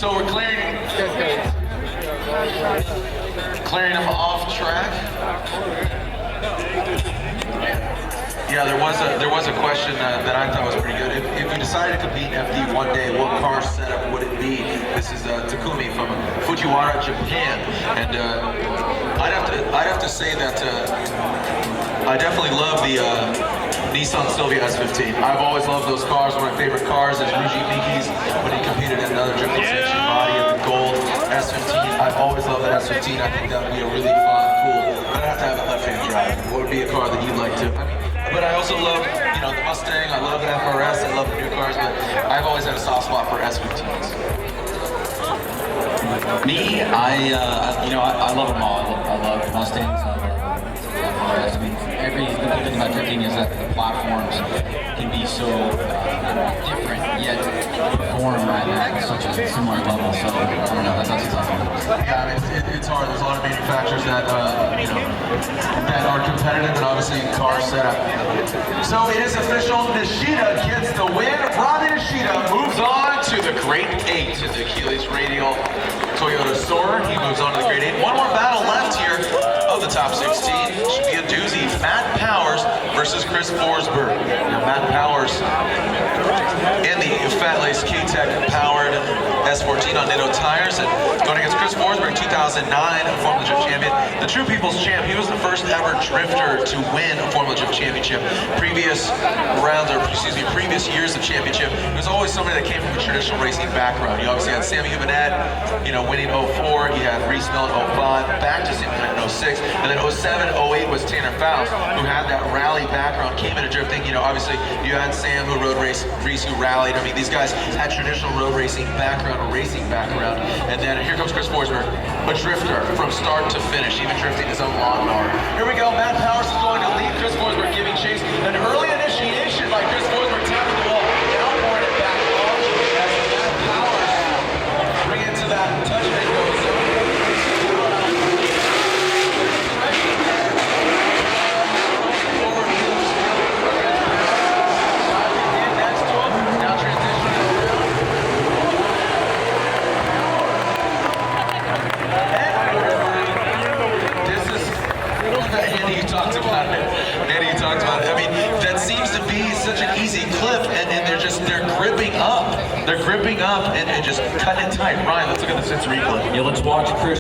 So we're clearing them off track. Yeah, there was a question that I thought was pretty good. If you decided to compete in FD one day, what car setup would it be? This is Takumi from Fujiwara, Japan, and I'd have to say that I definitely love the Nissan Silvia S15. I've always loved those cars. One of my favorite cars is Ruji Miki's when he competed in another triple section body in the gold S15. I've always loved the S15. I think that would be a really fun, cool. But I'd have to have a left-hand drive. What would be a car that you'd like to? But I also love, the Mustang. I love the FRS. I love the new cars. But I've always had a soft spot for S15s. Me, I love them all. I love Mustangs. I love FRS. I mean, the good thing about drifting is that the platforms can be so different, yet perform at such a similar level. So I don't know. That's tough. Yeah, it's hard. There's a lot of manufacturers that that are competitive, and obviously car setup. So it is official. Nishida gets the win. Robbie Nishida moves on to the Grade 8 in the Achilles Radial Toyota Soarer. He moves on to the Grade 8. One more battle left here of the top 16. Should be a doozy. Matt Powers versus Chris Forsberg. Now, Matt Powers in the Fat Lace K-Tech powered S14 on Nitto tires, and going against Chris Forsberg, 2009 Formula Drift champion, the True People's champ. He was the first ever drifter to win a Formula Drift championship. Previous years of championship, it was always somebody that came from a traditional racing background. You obviously had Sammy Hubanet, winning 04. You had Reese Mill in 05, back to Sammy Hubanet in 06, and then 07, 08 was Tanner Faust, who had that rally background, came into drifting. Obviously you had Sam who road raced, Reese who rallied. I mean, these guys had traditional road racing background, a racing background, and then here comes Chris Forsberg, a drifter from start to finish, even drifting his own lawnmower. Here we go. Matt Powers is going to lead. Chris Forsberg giving chase. An early initiation by Chris Forsberg, tapping the wall, downboard it back off as Matt Powers bring it to that touch and go zone. Talked about it. I mean, that seems to be such an easy clip, and they're gripping up. They're gripping up and just cutting it tight. Ryan, let's look at the sensory replay. Yeah, let's watch Chris.